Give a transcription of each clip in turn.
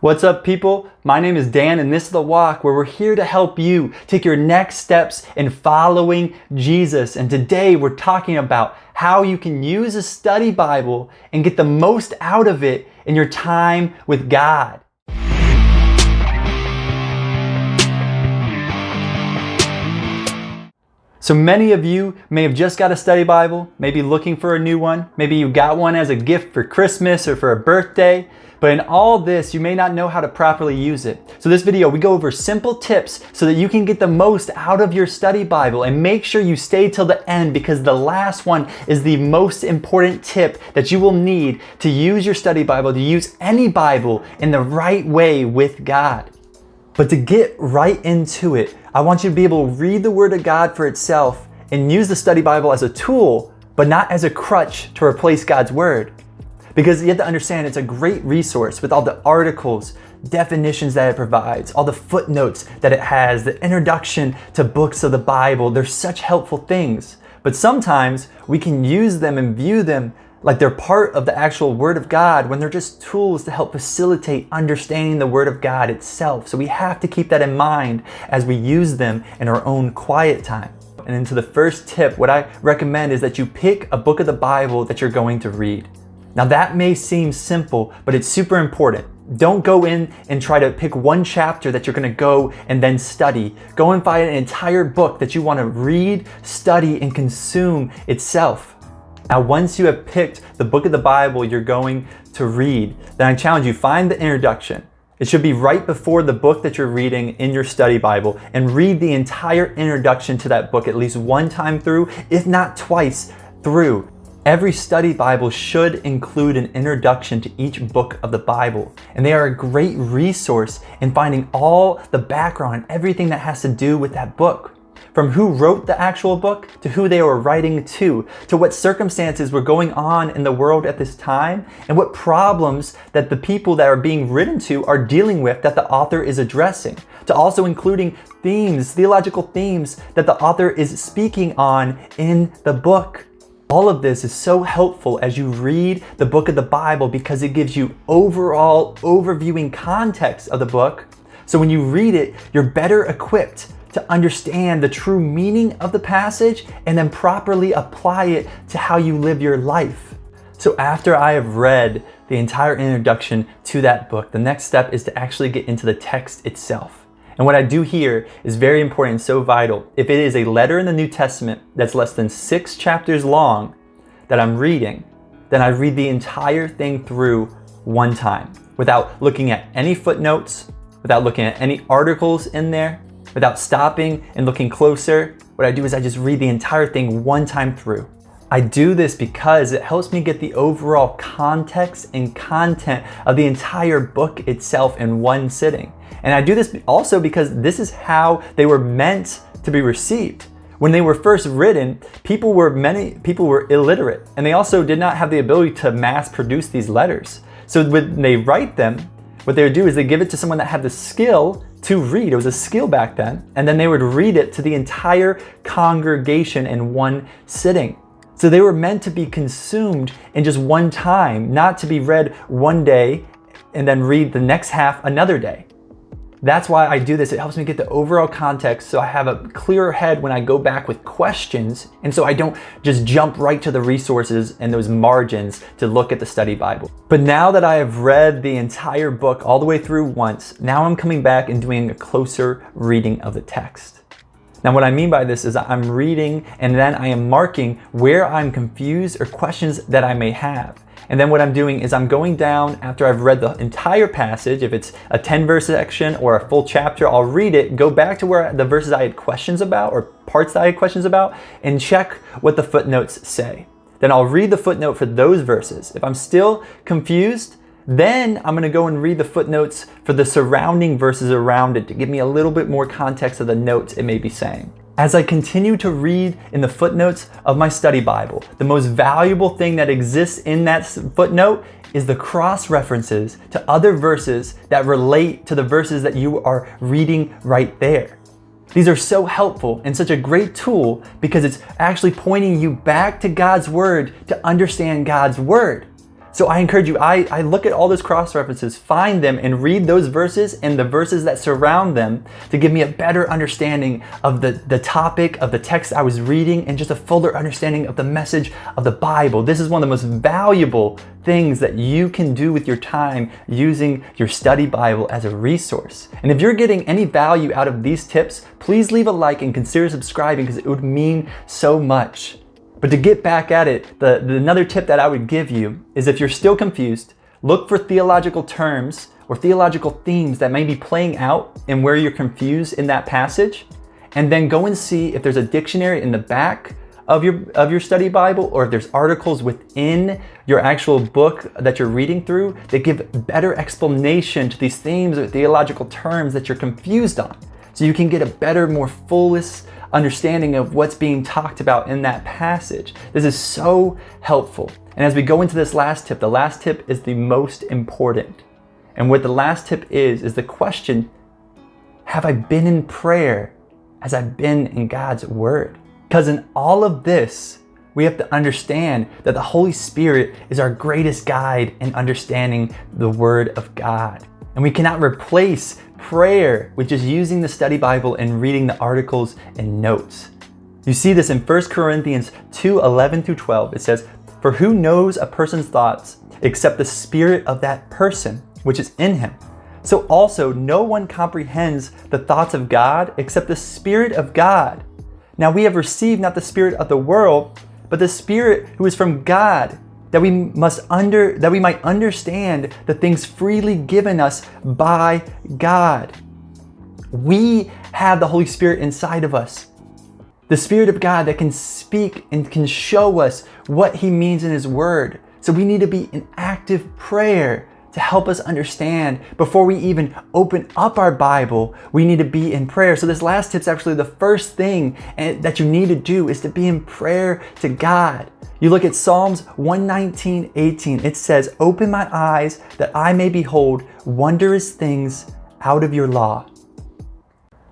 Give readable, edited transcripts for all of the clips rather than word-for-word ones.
What's up, people? My name is Dan, and this is The Walk, where we're here to help you take your next steps in following Jesus. And today we're talking about how you can use a study Bible and get the most out of it in your time with God. So many of you may have just got a study Bible, maybe looking for a new one. Maybe you got one as a gift for Christmas or for a birthday. But in all this, you may not know how to properly use it. So this video, we go over simple tips so that you can get the most out of your study Bible, and make sure you stay till the end, because the last one is the most important tip that you will need to use your study Bible, to use any Bible in the right way with God. But to get right into it, I want you to be able to read the Word of God for itself and use the study Bible as a tool, but not as a crutch to replace God's Word. Because you have to understand, it's a great resource with all the articles, definitions that it provides, all the footnotes that it has, the introduction to books of the Bible. They're such helpful things. But sometimes we can use them and view them like they're part of the actual Word of God, when they're just tools to help facilitate understanding the Word of God itself. So we have to keep that in mind as we use them in our own quiet time. And into the first tip, what I recommend is that you pick a book of the Bible that you're going to read. Now that may seem simple, but it's super important. Don't go in and try to pick one chapter that you're going to go and then study. Go and find an entire book that you want to read, study, and consume itself. Now, once you have picked the book of the Bible you're going to read, then I challenge you, find the introduction. It should be right before the book that you're reading in your study Bible, and read the entire introduction to that book at least one time through, if not twice through. Every study Bible should include an introduction to each book of the Bible, and they are a great resource in finding all the background, everything that has to do with that book. From who wrote the actual book, to who they were writing to what circumstances were going on in the world at this time, and what problems that the people that are being written to are dealing with that the author is addressing, to also including themes, theological themes that the author is speaking on in the book. All of this is so helpful as you read the book of the Bible, because it gives you overall overviewing context of the book. So when you read it, you're better equipped to understand the true meaning of the passage and then properly apply it to how you live your life. So after I have read the entire introduction to that book, the next step is to actually get into the text itself. And what I do here is very important and so vital. If it is a letter in the New Testament that's less than 6 chapters long that I'm reading, then I read the entire thing through one time, without looking at any footnotes, without looking at any articles in there, without stopping and looking closer. What I do is I just read the entire thing one time through. I do this because it helps me get the overall context and content of the entire book itself in one sitting. And I do this also because this is how they were meant to be received. When they were first written, many people were illiterate, and they also did not have the ability to mass produce these letters. So when they write them, what they would do is they give it to someone that had the skill to read. It was a skill back then. And then they would read it to the entire congregation in one sitting. So they were meant to be consumed in just one time, not to be read one day and then read the next half another day. That's why I do this. It helps me get the overall context, so I have a clearer head when I go back with questions, and so I don't just jump right to the resources and those margins to look at the study Bible. But now that I have read the entire book all the way through once, now I'm coming back and doing a closer reading of the text. Now what I mean by this is I'm reading and then I am marking where I'm confused or questions that I may have. And then what I'm doing is I'm going down after I've read the entire passage. If it's a 10-verse section or a full chapter, I'll read it, go back to where the verses I had questions about or parts that I had questions about, and check what the footnotes say. Then I'll read the footnote for those verses. If I'm still confused, then I'm going to go and read the footnotes for the surrounding verses around it to give me a little bit more context of the notes it may be saying. As I continue to read in the footnotes of my study Bible, the most valuable thing that exists in that footnote is the cross-references to other verses that relate to the verses that you are reading right there. These are so helpful and such a great tool because it's actually pointing you back to God's Word to understand God's Word. So I encourage you, I look at all those cross references, find them and read those verses and the verses that surround them to give me a better understanding of the topic of the text I was reading and just a fuller understanding of the message of the Bible. This is one of the most valuable things that you can do with your time using your study Bible as a resource. And if you're getting any value out of these tips, please leave a like and consider subscribing because it would mean so much. But to get back at it, another tip that I would give you is if you're still confused, look for theological terms or theological themes that may be playing out and where you're confused in that passage, and then go and see if there's a dictionary in the back of your study Bible, or if there's articles within your actual book that you're reading through that give better explanation to these themes or theological terms that you're confused on, so you can get a better, more fullest understanding of what's being talked about in that passage. This is so helpful. And as we go into this last tip, the last tip is the most important. And what the last tip is the question, have I been in prayer as I've been in God's word? Because in all of this, we have to understand that the Holy Spirit is our greatest guide in understanding the word of God. And we cannot replace prayer with just using the study Bible and reading the articles and notes. You see this in 1 Corinthians 2:11-12. It says, "For who knows a person's thoughts except the spirit of that person, which is in him? So also no one comprehends the thoughts of God except the Spirit of God. Now we have received not the spirit of the world, but the Spirit who is from God, that we might understand the things freely given us by God." We have the Holy Spirit inside of us. The Spirit of God that can speak and can show us what He means in His Word. So we need to be in active prayer to help us understand. Before we even open up our Bible, we need to be in prayer. So this last tip is actually the first thing that you need to do is to be in prayer to God. You look at Psalms 119:18. It says, "Open my eyes that I may behold wondrous things out of your law."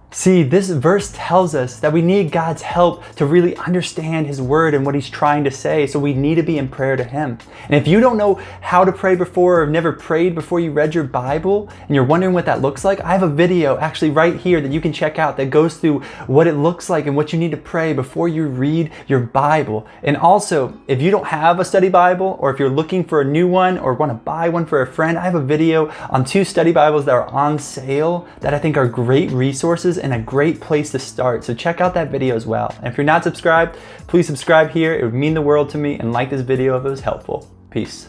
See, this verse tells us that we need God's help to really understand His word and what He's trying to say. So we need to be in prayer to Him. And if you don't know how to pray before or have never prayed before you read your Bible and you're wondering what that looks like, I have a video actually right here that you can check out that goes through what it looks like and what you need to pray before you read your Bible. And also, if you don't have a study Bible, or if you're looking for a new one or want to buy one for a friend, I have a video on 2 study Bibles that are on sale that I think are great resources and a great place to start. So check out that video as well. And if you're not subscribed, please subscribe here. It would mean the world to me, and like this video if it was helpful. Peace.